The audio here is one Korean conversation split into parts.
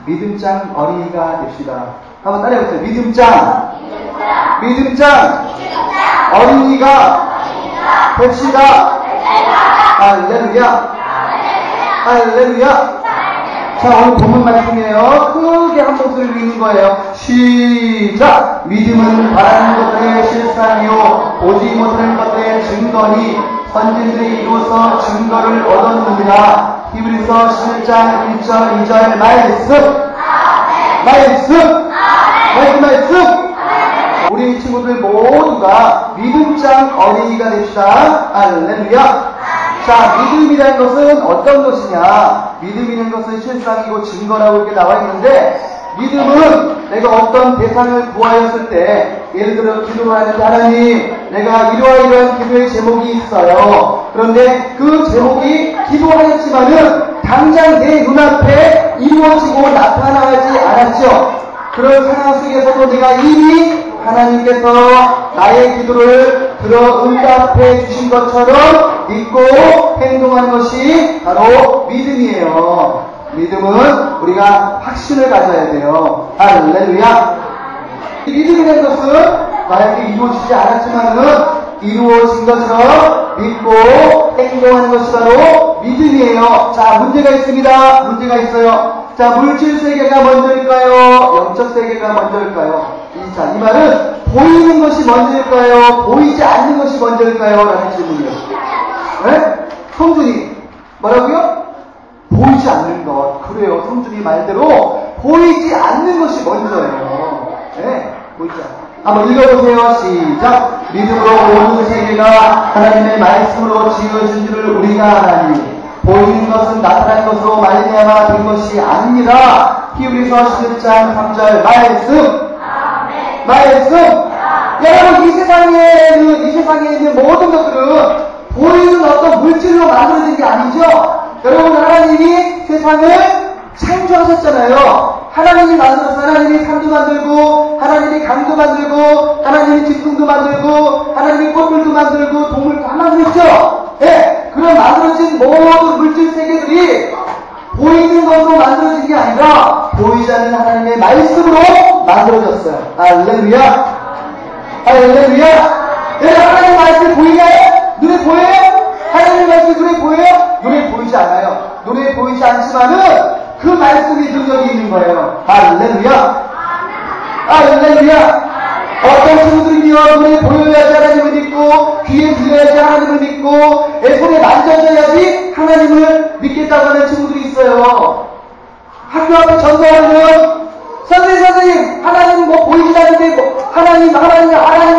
믿음장 어린이가 됩시다. 한번 따라해보세요. 믿음장 어린이가 됩시다. 할렐루야. 할렐루야. 자, 오늘 본문 말씀이에요. 크게 한 목소리로 읽는 거예요. 시작! 믿음은 바라는 것들의 실상이요 보지 못하는 것들의 증거니 선진들이 이루어서 증거를 얻었느니라. 히브리서 11장 1절 2절 말씀. 우리 친구들 모두가 믿음장 어린이가 됩시다. 할렐루야. 자, 믿음이라는 것은 어떤 것이냐? 믿음이라는 것은 실상이고 증거라고 이렇게 나와 있는데, 믿음은 내가 어떤 대상을 구하였을 때, 예를 들어 기도를 하는데, 하나님, 내가 이러한 기도의 제목이 있어요. 그런데 그 제목이 기도하였지만은 당장 내 눈앞에 이루어지고 나타나지 않았죠. 그런 상황 속에서도 내가 이미 하나님께서 나의 기도를 들어 응답해 주신 것처럼 믿고 행동하는 것이 바로 믿음이에요. 믿음은 우리가 확신을 가져야 돼요. 할렐루야. 믿음이라는 것은 나에게 이루어지지 않았지만은 이루어진 것처럼 믿고 행동하는 것이 바로 믿음이에요. 자, 문제가 있습니다. 문제가 있어요. 자, 물질 세계가 먼저일까요? 영적 세계가 먼저일까요? 자, 이 말은 보이는 것이 먼저일까요? 보이지 않는 것이 먼저일까요? 라는 질문이에요. 네? 성준이 뭐라고요? 보이지 않는 것. 그래요. 성준이 말대로 보이지 않는 것이 먼저예요. 네? 보이지 않는 것. 한번 읽어보세요. 시작. 믿음으로 모든 세계가 하나님의 말씀으로 지어진 줄을 우리가 아나니 보이는 것은 나타난 것으로 말미암아 된 것이 아닙니다. 히브리서 11장 3절 말씀. 여러분, 이 세상에 있는 모든 것들은 보이는 어떤 물질로 만들어진 게 아니죠. 여러분, 하나님이 세상을 창조하셨잖아요. 하나님이 만들어서 하나님이 산도 만들고, 하나님이 강도 만들고, 하나님이 직분도 만들고, 하나님이 꽃들도 만들고, 동물도 다 만들었죠. 네, 그런 만들어진 모든 물질 세계들이 보이는 것으로 만들어진 게 아니라 보이지 않는 하나님의 말씀으로 만들어졌어요. 할렐루야. 여러분, 하나님의 말씀이 보이나요? 눈에 보여요? 하나님의 말씀이 눈에 보여요? 눈에 보이지 않아요. 눈에 보이지 않지만은 그 말씀이 능력이 있는 거예요. 할렐루야. 어떤 친구들은요, 눈에 보여야지 하나님을 믿고, 귀에 들려야지 하나님을 믿고, 손에 만져져야지 하나님을 믿겠다고 하는 친구들이 있어요. 학교 앞에 전도하면, 선생님, 하나님 뭐 보이지 않는데, 하나님이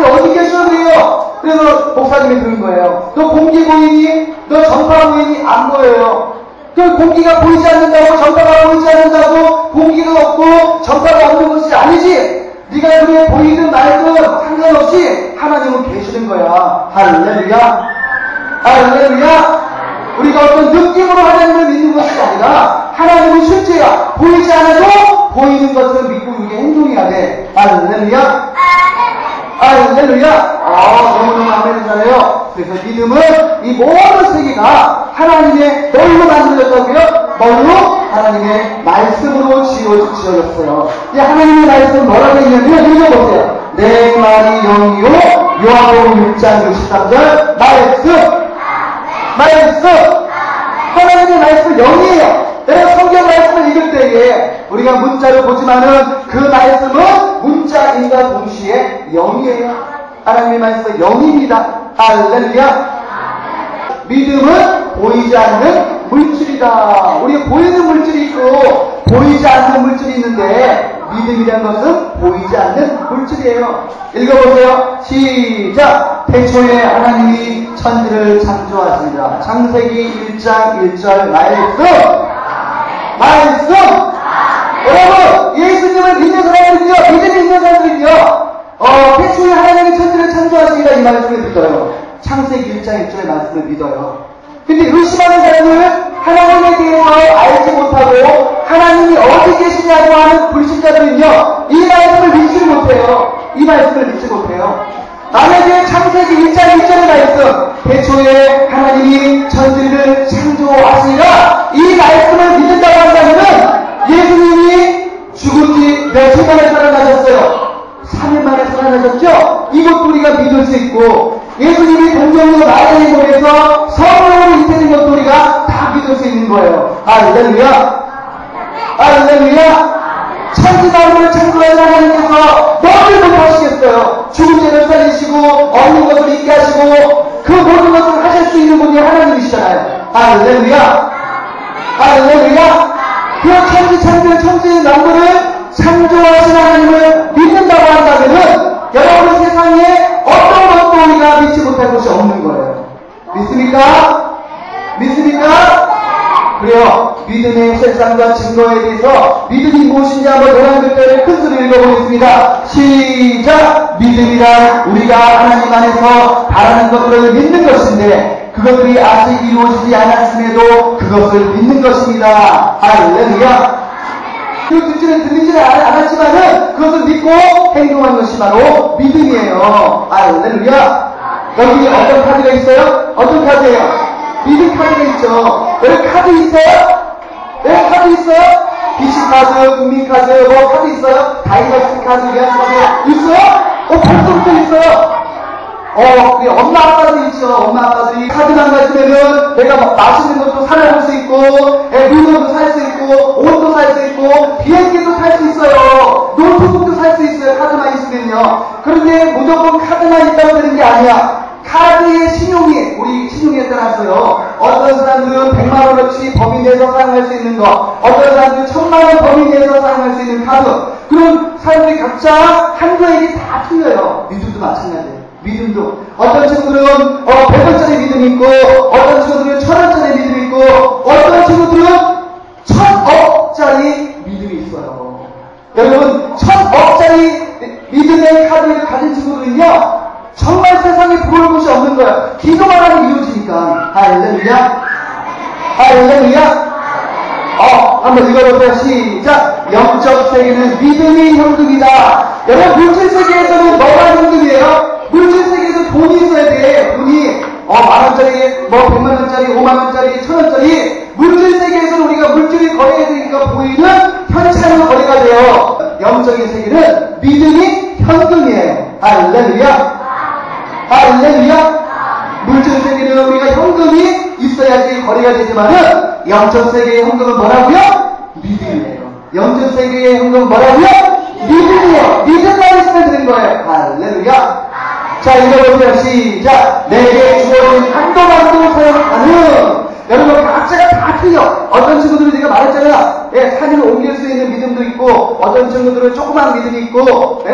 어디 계셔 그래요? 그래서 목사님이 들은 거예요. 너 공기 보이니? 너 전파 보이니? 안 보여요. 그 공기가 보이지 않는다고, 전파가 보이지 않는다고, 공기가 없고, 전파가 없는 것이 아니지. 네가 눈에 보이든 말든 상관없이 하나님은 계시는 거야. 할렐루야. 우리가 어떤 느낌으로 하나님을 믿는 것이 아니라 하나님은 실제야. 보이지 않아도 보이는 것을 믿고 이게 행동해야 돼. 할렐루야. 너무너무 아멘이잖아요. 그래서 믿음은 이 모든 세계가 하나님의 뭘로 만들어졌다고요? 뭘로? 하나님의 말씀으로 지어졌어요. 이 하나님의 말씀은 뭐라고 했냐면, 읽어보세요. 내 말이 영이요. 요한복음 6장 63절 말씀. 하나님의 말씀은 영이에요. 내가 성경 말씀을 읽을 때에 우리가 문자로 보지만은 그 말씀은 문자인과 동시에 영이에요. 하나님의 말씀은 영입니다. 할렐루야. 믿음은 보이지 않는 물질이다. 우리가 보이는 물질이 있고 보이지 않는 물질이 있는데 믿음이라는 것은 보이지 않는 물질이에요. 읽어보세요. 시작. 태초에 하나님이 천지를 창조하시니라. 창세기 1장 1절 말씀. 여러분, 예수님을 믿는 사람들이요, 믿음이 있는 사람들이요, 태초에 하나님이 천지를 창조하시니라 이 말씀을 믿어요. 창세기 1장 1절의 말씀을 믿어요. 근데 의심하는 사람은 하나님에 대해서 알지 못하고 하나님이 어디 계시냐고 하는 불신자들은요, 이 말씀을 믿지 못해요. 만약에 창세기 1장 1절의 말씀, 태초에 하나님이 천지를 창조하시니라 이 말씀을 믿는다고 한다면 예수님이 믿을 수 있고, 예수님이 동정으로 나의 몸에서 성령으로 입히는 것도 우리가 다 믿을 수 있는 거예요. 할렐루야! 할렐루야! 천지만물을 창조하신 하나님께서 너를 못하시겠어요. 죽은 죄를 살리시고 없는 것을 있게 하시고 그 모든 것을 하실 수 있는 분이 하나님이시잖아요. 할렐루야! 할렐루야! 그 천지 만물을 창조하신 하나님을 믿는다고 한다면은 여러분 세상에 어떤 것도 우리가 믿지 못할 것이 없는 거예요. 믿습니까? 믿습니까? 그래요. 믿음의 실상과 증거에 대해서 믿음이 무엇인지 한번 노란 글자를 큰 소리로 읽어보겠습니다. 시작! 믿음이란 우리가 하나님 안에서 바라는 것들을 믿는 것인데 그것들이 아직 이루어지지 않았음에도 그것을 믿는 것입니다. 할렐루야! 들리지는 않았지만은 그것을 믿고 행동하는 것이 바로 믿음이에요. 할렐루야! 여기 어떤 카드가 있어요? 어떤 카드예요? 믿음 카드가 있죠. 여기 카드 있어요? 네, 카드 있어요? 비치 카드, 국민 카드, 뭐 카드 있어요? 다이버스 카드, 위안 카드 있어요? 벌써부터 있어요. 그래, 엄마 아빠도 있죠. 엄마 아빠들이 카드만 가지면은 내가 막 맛있는 것도 사먹을 수 있고, 물건도 살 수 있고, 옷도 살 수 있고, 비행기도 탈 수 있어요. 노트북도 살 수 있어요. 카드만 있으면요. 그런데 무조건 카드만 있다고 되는 게 아니야. 카드의 신용이, 우리 신용에 따라서요. 어떤 사람들은 100만원어치 범위 내에서 사용할 수 있는 거, 어떤 사람들은 1000만원 범위 내에서 사용할 수 있는 카드. 그런 사람들이 각자 한도액이 다 틀려요. 믿음도 마찬가지예요. 믿음도. 어떤 친구들은 100원짜리 믿음이 있고, 어떤 친구들은 1000원짜리 믿음이 있고, 어떤 친구들은 1000억짜리 믿음이 있어요. 여러분, 1000억짜리 믿음의 카드를 가진 친구들은요, 정말 세상에 부러울 것이 없는 거야. 기도만 하면 이루어지니까. 할렐루야! 할렐루야! 한번 읽어보세요. 시작! 영적 세계는 믿음이 현금이다. 여러분, 물질 세계에서는 뭐가 현금이에요? 물질 세계에서 돈이 있어야 돼. 돈이 10,000원짜리, 100만원짜리, 5만원짜리, 1,000원짜리. 물질 세계에서는 우리가 물질이 거래해야 되니까 보이는 현찰로 거래가 돼요. 영적인 세계는 믿음이 현금이에요. 할렐루야! 할렐루야! 물질 세계는 우리가 현금이 있어야지 거래가 되지만은 영적 세계의 현금은 뭐라고요? 믿음이에요. 영적 세계의 현금은 뭐라고요? 믿음이에요. 믿음만 있으면 되는 거예요. 할렐루야! 자, 읽어보세요. 시작! 내게 주어진 한도만도 사용하는. 여러분, 각자가 다 틀려. 어떤 친구들은 내가 말했잖아. 산을 옮길 수 있는 믿음도 있고, 어떤 친구들은 조그만 믿음이 있고,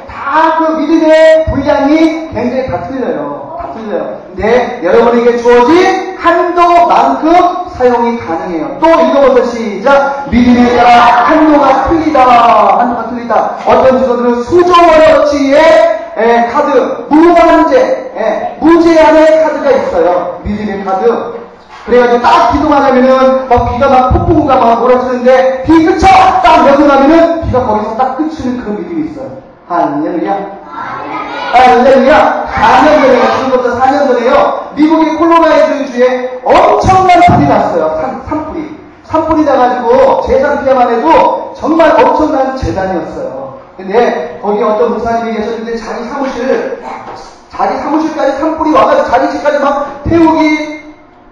다 그 믿음의 분량이 굉장히 다 틀려요. 다 틀려요. 근데 여러분에게 주어진 한도만큼 사용이 가능해요. 또 읽어보세요. 시작! 믿음에 따라 한도가 틀리다. 한도가 틀리다. 어떤 친구들은 수조원어치의 카드, 무한제, 무제한의 카드가 있어요. 믿음의 카드. 그래가지고 딱 기도만 하면은 비가 막 폭풍우가 막 몰아치는데 비 그쳐! 딱 명령하면은 비가 거기서 딱 그치는 그런 믿음이 있어요. 할렐루야. 할렐루야. 4년 전에요. 지금부터 4년 전에요. 미국의 콜로라이도 주에 엄청난 불이 났어요. 산불이 나가지고 재산 피해만 해도 정말 엄청난 재난이었어요. 근데 거기 어떤 목사님이 계셨는데 자기 사무실까지 산불이 와가지고 자기 집까지 막 태우기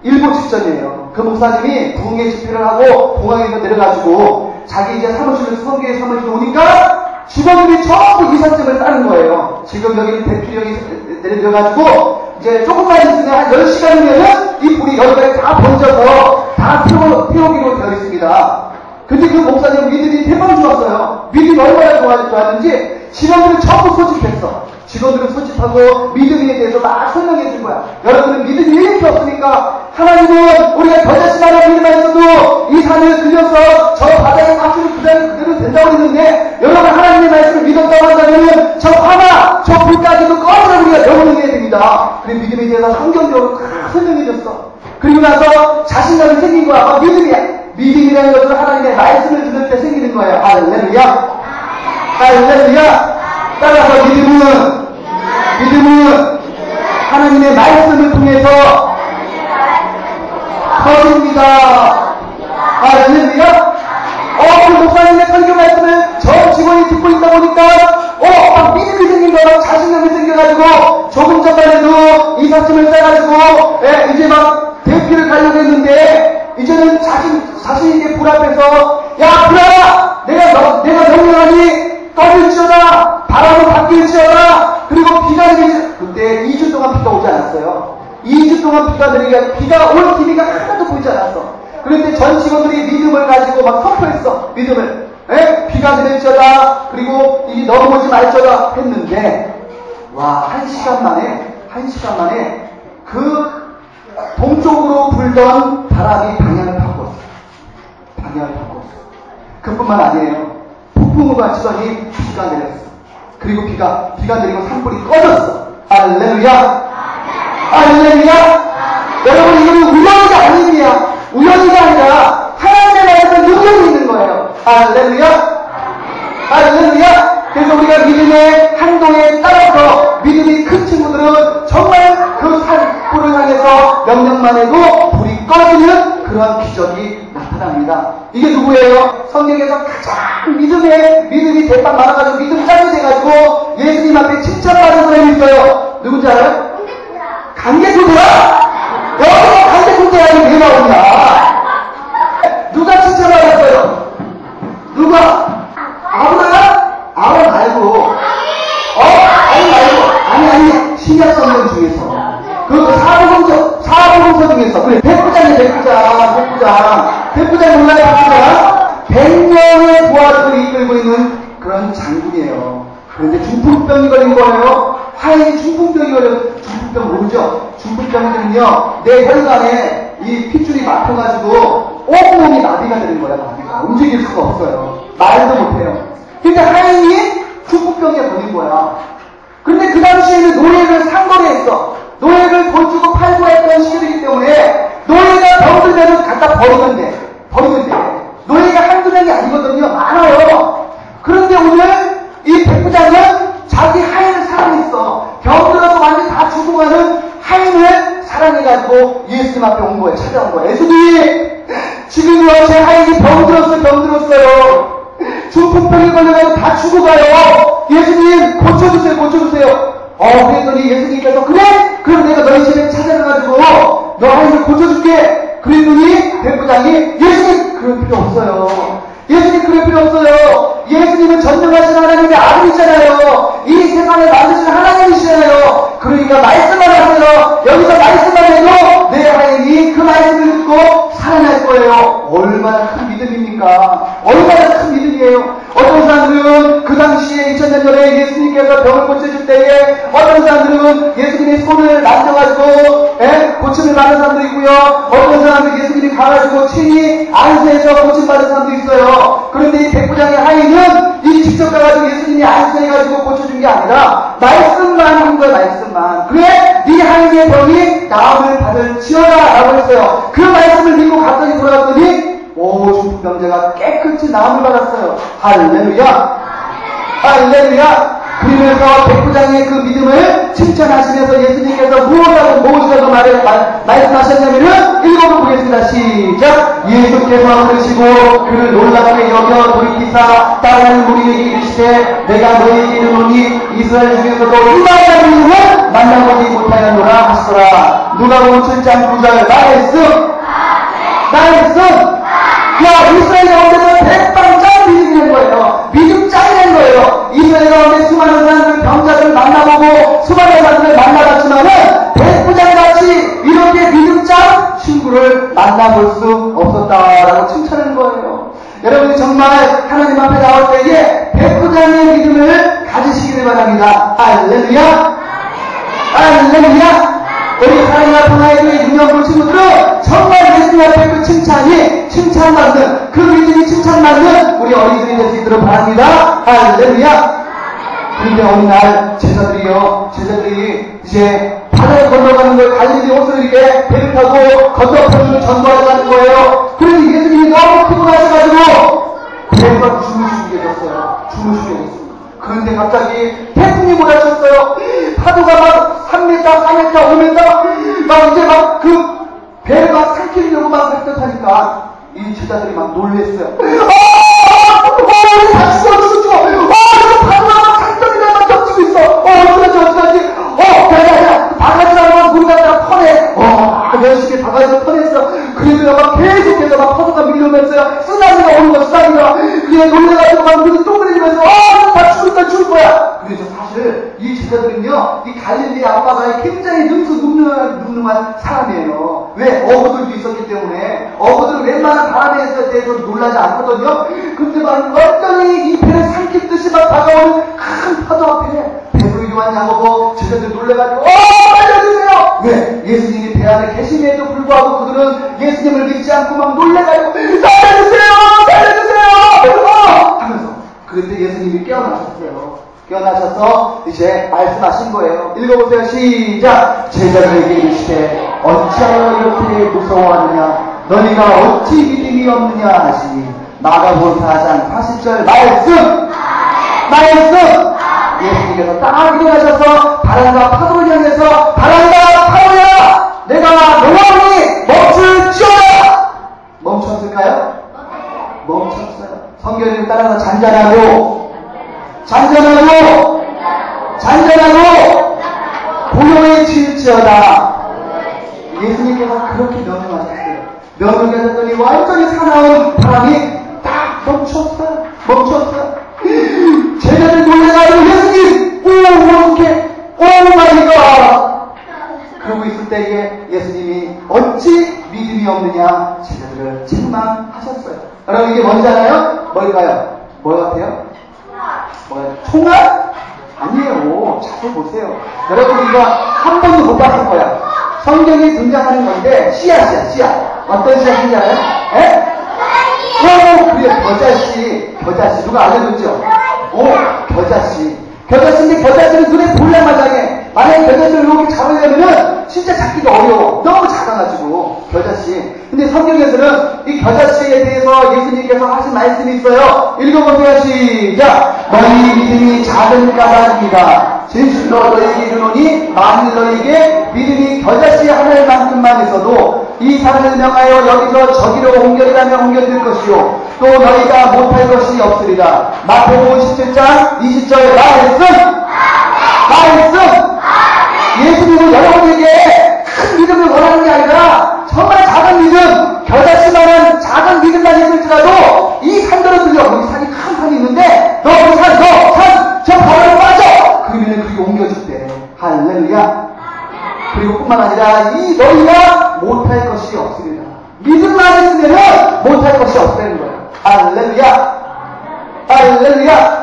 일보 직전이에요. 그 목사님이 부흥회 집회를 하고 공항에서 내려가지고 자기 이제 성교의 사무실에 오니까 직원들이 전부 이삿짐을 싸는 거예요. 지금 여기 대피령이 내려가지고 이제 조금만 있으면 한 10시간이면은 이 불이 여기까지 다 번져서 다 태우기로 되어 있습니다. 근데 그 목사님 믿음이 대박 좋았어요. 믿음이 얼마나 좋았는지 직원들을 전부 소집했어. 직원들을 소집하고 믿음에 대해서 막 설명해 준 거야. 여러분은 믿음이 이렇게 없으니까 하나님은 우리가 겨자씨만한 믿음만 있어도 이 산을 들려서 저 바다에 박수를 그대로 된다고 했는데 여러분 하나님의 말씀을 믿었다고 한다면 저 화나 저 불까지도 꺼내서 우리가 영원해야 됩니다. 그래 믿음에 대해서 성경적으로 설명해 줬어. 그리고 나서 자신감이 생긴 거야. 믿음이야. 믿음이라는 것은 하나님의 말씀을 들을 때 생기는 거예요. 할렐루야. 할렐루야. 따라서 믿음은 하나님의 말씀을 통해서 터집니다. 할렐루야. 그 목사님의 설교 말씀을 저 직원이 듣고 있다 보니까 막 믿음이 생긴 거랑 자신감이 생겨가지고 조금 전만 해도 이 사슴을 싸가지고 이제 막 대피를 가려고 했는데 이제는 자신에게 불 앞에서 야 불아 내가 명령하니 떠들지어다 바람은 바뀔지어다 그리고 비가 내리지 그때 2주 동안 비가 오지 않았어요. 2주 동안 비가 올 기미가 하나도 보이지 않았어. 그런데 전 직원들이 믿음을 가지고 막 선포했어. 믿음을. 비가 내릴지어다 그리고 이게 넘어오지 말지어다 했는데 와 1시간 만에 그 동쪽으로 불던 바람이 방향을 바꿨어. 그뿐만 아니에요. 폭풍우가 치더니 비가 내렸어. 그리고 비가 내리고 산불이 꺼졌어. 할렐루야. 여러분 이거는 우연이가 아닙니다. 우연이가 아니라 하나님의 나라에서 능력이 있는 거예요. 할렐루야. 그래서 우리가 믿음의 행동에 따라서 믿음이 큰 친구들은 정말 그 산불을 향해서 명령만 해도 불이 꺼지는 그런 기적이 나타납니다. 이게 누구예요? 성경에서 가장 믿음이 대빵 많아가지고 믿음 짱이 돼가지고 예수님 앞에 칭찬받은 사람이 있어요. 누군지 알아요? 강개토대야? 여기서 강개토대야 왜 나오냐? 누가 칭찬받았어요? 누가? 아론 말고 아니 신약 성경 중에서 그 사복음서 중에서 그래 백부장이 백부장 몰라요? 100명의 부하들을 이끌고 있는 그런 장군이에요. 그런데 중풍병이 걸린 거예요. 하얀이 중풍병이 중풍병 모르죠? 중풍병들은요 내 혈관에 이 핏줄이 막혀가지고 온몸이 마비가 되는 거야. 마비가 움직일 수가 없어요. 말도 못해요. 근데 하얀이 중풍병에 걸린 거야. 근데 그 당시에는 노예를 상거래했어. 노예를 돈 주고 팔고 했던 시절이기 때문에 노예가 병들면 갖다 버리면 돼. 노예가 한두 명이 아니거든요. 많아요. 그런데 오늘 이 백부장은 자기 하인을 사랑했어. 병들어서 완전히 다 죽어가는 하인을 사랑해가지고 예수님 앞에 온 거예요. 찾아온 거예요. 예수님 지금요 제 하인이 병들었어요. 중풍병에 걸려가지고 다 죽어가요. 예수님 고쳐주세요. 그랬더니 예수님께서 그래? 그럼 내가 너희 집에 찾아가가지고 너 하인을 고쳐줄게. 그랬더니 백부장이 예수님 그럴 필요 없어요. 예수님은 전능하신 하나님의 아들이잖아요. 이 세상을 만드신 하나님이시잖아요. 그러니까 말씀만 하세요. 여기서 말씀만 해도 내 하인이 그 말씀을 듣고 살아날 거예요. 얼마나 큰 믿음입니까? 얼마나 큰 믿음이에요. 어떤 사람들은 그 당시에 2000년 전에 예수님께서 병을 고쳐줄 때에 어떤 사람들은 예수님의 손을 만져가지고 고침을 받은 사람도 있고요. 어떤 사람들은 예수님이 가가지고 친히 안수해서 고침받은 사람도 있어요. 그런데 이 백부장의 하인은 이 직접 가가지고 예수님이 안수해가지고 고쳐준 게 아니라 말씀만 한 거예요. 말씀만. 그래 네 하인의 병이 나음을 받을지어다 라고 했어요. 그 말씀을 믿고 갑자기 돌아갔더니 중풍병자가 깨끗이 나음을 받았어요. 할렐루야. 그러면서 백부장의 그 믿음을 칭찬하시면서 예수님께서 무엇이라고 말씀하셨냐면은 읽어보겠습니다. 시작. 예수께서 그러시고 그를 놀랍게 여겨 돌이키사 다른 무리에게 이르시되 내가 너희에게 이르노니 이스라엘 중에서도 이만한 믿음을 만나보지 못하였노라 하시더라. 누가복음 7장 9절 나했음. 야 이스라엘 가운데서 백방짱 믿음이 된 거예요. 믿음 짱이 된 거예요. 이스라엘 가운데 수많은 사람들 병자들을 만나보고 수많은 사람들을 만나봤지만은 백부장같이 이렇게 믿음 짱 친구를 만나볼 수 없었다라고 칭찬하는 거예요. 여러분이 정말 하나님 앞에 나올 때에 백부장의 믿음을 가지시기를 바랍니다. 할렐루야. 우리 하나님 앞에 나에게 유명한 친구들은 정말 예수님 앞에 그 칭찬받는 그 믿음이 칭찬받는 우리 어린이들이 될 수 있도록 바랍니다. 할렐루야. 그런데 어느 날 제자들이 이제 바다를 건너가는 걸 갈릴리 호수를 이렇게 배를 타고 건너편으로 전도하러 가는 거예요. 그런데 예수님이 너무 피곤하셔가지고 배가 주무시게 됐어요. 그런데 갑자기 태풍이 몰아쳤어요. 파도가 막 3m, 4m, 5m 막 이제 막 그 배를 막 삼키려고 막 획득하니까 이 제자들이 막 놀랬어요. 다 죽어. 파도가 막 산더미가 막 겹치고 있어. 어떡하지? 배가 열심히 바가지로 퍼냈어. 그래도 막 계속해서 막 파도가 밀려오면서요. 쓰나미가 오는 거, 쓰나미가. 그게 놀래가지고 막 눈이 동그래지면서, 다 죽을 거야. 그래서 사실 이 제자들은요, 이 갈릴리 아빠가 굉장히 능수능란한 사람이에요. 왜? 어부들도 있었기 때문에. 어부들은 웬만한 바람에 대해서 놀라지 않거든요. 근데 막 완전히 이 배를 삼킬 듯이 막 다가오는 큰 파도 앞에 베드로, 요한, 야고보 제자들 놀래가지고 알려주세요. 왜? 예수님이 배 안에 계심에도 불구하고 그들은 예수님을 믿지 않고 막 놀래가지고 살려주세요 하면서 그런데 예수님이 깨어나셨어요. 깨어나셔서 이제 말씀하신 거예요. 읽어보세요. 시작. 제자들에게 이르시되 어찌하여 이렇게 무서워하느냐, 너희가 어찌 믿음이 없느냐 하시니. 마가복음 4장 40절 말씀. 예수님께서 딱 일어나셔서 바람과 파도를 향해서 바람과 파도야, 내가 명하노니 멈출지어다. 멈췄을까요? 멈췄어요. 성경을 따라서 잔잔하고 고요에 치일지어다. 예수님께서 그렇게 명령하셨어요. 명령하셨더니 완전히 사나운 바람이 딱 멈췄어요. 제자들 놀래가지고 예수님, 어떡해, 마이 갓. 그러고 있을 때에 예수님이 어찌 믿음이 없느냐 제자들을 책망하셨어요. 여러분, 이게 뭔지알아요? 뭘까요? 뭐 같아요? 총알? 아니에요. 자세히 보세요. 여러분, 이거 한 번도 못 봤을 거야. 성경에 등장하는 건데 씨앗. 어떤 씨앗인지 알아요? 에? 그래, 겨자씨. 누가 알려줬죠? 겨자씨인데 겨자씨는 눈에 보자마자 만약에 겨자씨를 이렇게 잡으려면은 진짜 잡기가 어려워. 너무 작아가지고, 겨자씨. 근데 성경에서는 이 겨자씨에 대해서 예수님께서 하신 말씀이 있어요. 읽어보세요. 시작. 너희 믿음이 작은 까닭이다. 진실로 너희에게 이르노니 만일 너희에게 믿음이 겨자씨 하늘만큼만 있어도 이 산을 명하여 여기서 저기로 옮겨리라면 옮겨질 것이요 또 너희가 못할 것이 없으리라. 마태복음 17장 20절 말씀. 예수님은 여러분에게 큰 믿음을 원하는 게 아니라 정말 작은 믿음, 겨자씨만한 작은 믿음만 있을지라도 이 산대로 들려. 여기 산이 큰 산이 있는데 너 저 바다로 빠져. 그러면 그게 옮겨줄대. 할렐루야. 그리고 뿐만 아니라 이 너희가 못할 것이 없으리라. 믿음만 있으면 못할 것이 없다는 거예요. 할렐루야.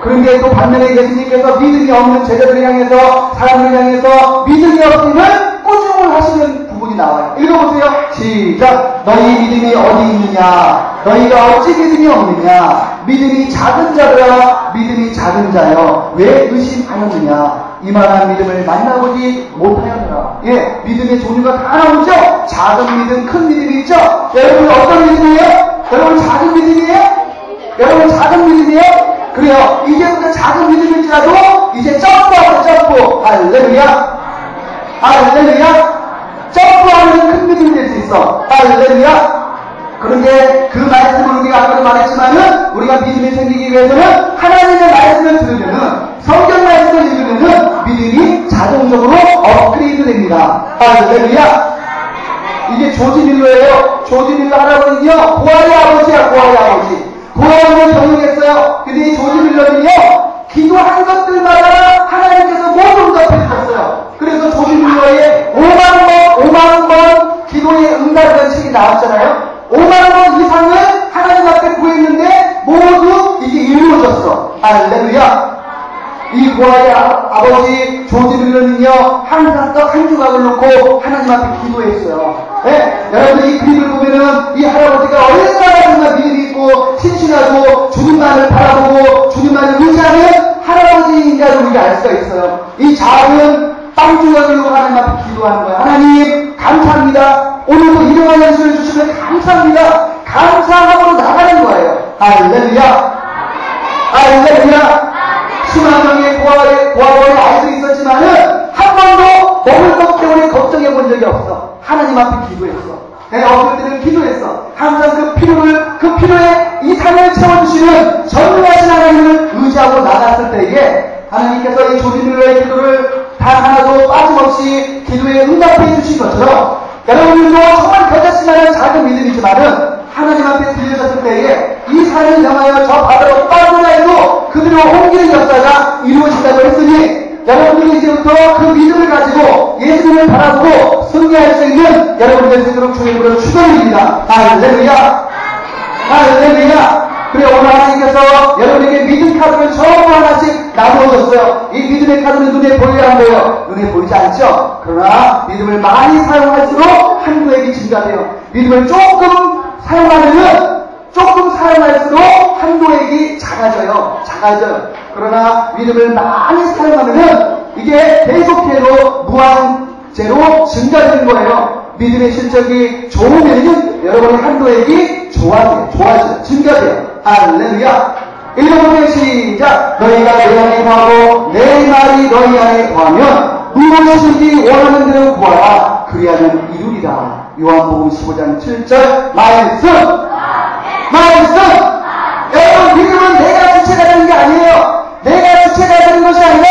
그런데 또 반면에 예수님께서 믿음이 없는 제자들을 향해서, 사람을 향해서 믿음이 없음을 꾸중을 하시는 부분이 나와요. 읽어보세요. 시작. 너희 믿음이 어디 있느냐? 너희가 어찌 믿음이 없느냐? 믿음이 작은 자들아, 믿음이 작은 자여, 왜 의심하였느냐? 이만한 믿음을 만나보지 못하였느라. 예, 믿음의 종류가 다 나오죠? 작은 믿음, 큰 믿음이 있죠? 여러분, 어떤 믿음이에요? 여러분, 작은 믿음이에요? 그래요. 이제부터 작은 믿음일지라도 이제 점프하고 할렐루야. 점프하는 큰 믿음이 될 수 있어. 할렐루야. 그런데 그 말씀을 우리가 아까도 말했지만은 우리가 믿음이 생기기 위해서는 하나님의 말씀을 들으면은, 성경 말씀을 읽으면은 믿음이 자동적으로 업그레이드 됩니다. 할렐루야. 이게 조지 밀러예요. 조지 밀러 할아버지는요, 고아의 아버지야. 고아를 경영했어요. 근데 이 조지 밀러는요, 기도한 것들마다 하나님께서 모든 응답해 주셨어요. 그래서 조지 밀러의 5만 번 기도의 응답이라는 책이 나왔잖아요. 5만 번 이상을 하나님 앞에 구했는데 모두 이게 이루어졌어. 할렐루야. 이 고아의 아버지 조지 밀러는요, 항상 떡 한 조각을 놓고 하나님 앞에 기도했어요. 네? 여러분, 이 그림을 보면은 이 할아버지가 얼마나 정말 믿음이 있고 신실하고 주님만을 바라보고 주님만을 의지하는 할아버지인가를 우리가 알 수가 있어요. 이 작은 빵 조각을 놓고 하나님 앞에 기도하는 거예요. 하나님, 감사합니다. 오늘도 일용할 연수를 주시면 감사합니다. 감사함으로 나가는 거예요. 할렐루야. 수많은 명의 고아원의 아이들이 있었지만은 한 번도 먹을 것 때문에 걱정해 본 적이 없어. 하나님 앞에 기도했어. 내가 어떨 때는 기도했어. 항상 그 필요에 이 삶을 채워주시는 전능하신 하나님을 의지하고 나갔을 때에 하나님께서 이 조지 밀러의 기도를 단 하나도 빠짐없이 기도에 응답해 주신 것처럼 여러분들도 정말 겨자씨만한 작은 믿음이지만은 하나님 앞에 들려졌을 때에 이 산을 향하여 저 바다로 빠져나 해도 그들을 옮기는 역사가 이루어진다고 했으니 여러분들이 이제부터 그 믿음을 가지고 예수님을 바라보고 승리할 수 있는 여러분들 되도록 주의 이름으로 축원드립니다. 할렐루야. 할렐루야. 그래 오늘 하나님께서 여러분에게 믿음 카드를 전부 하나씩 나누어줬어요. 이 믿음의 카드는 눈에 보여야 안 보여요? 눈에 보이지 않죠? 그러나 믿음을 많이 사용할수록 한도액이 증가돼요. 믿음을 조금 사용할수록 한도액이 작아져요. 그러나 믿음을 많이 사용하면은 이게 계속해서 무한대로 증가되는 거예요. 믿음의 실적이 좋으면은 여러분의 한도액이 좋아져요. 증가돼요. 할렐루야. 읽어보세요. 시작. 너희가 내 안에 거하고 내 말이 너희 안에 거하면 무엇이든지 원하는 대로 구하라. 그리하면 이루리라. 요한복음 15장 7절 말씀. 여러분 믿음은 내가 주체가 되는 게 아니에요. 내가 주체가 되는 것이 아니라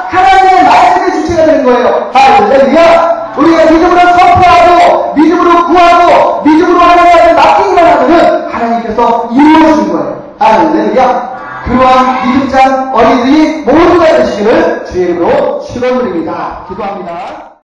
하나님의 말씀이 주체가 되는 거예요. 할렐루야. 우리가 믿음으로 선포하고 믿음으로 구하고 믿음으로 하나님께 맡기기만 하면은 하나님께서 이루어주는 거예요. 할렐루야. 그러한 믿음장 어린이들이 모두가 되시기를 주의 이름으로 축원드립니다. 기도합니다.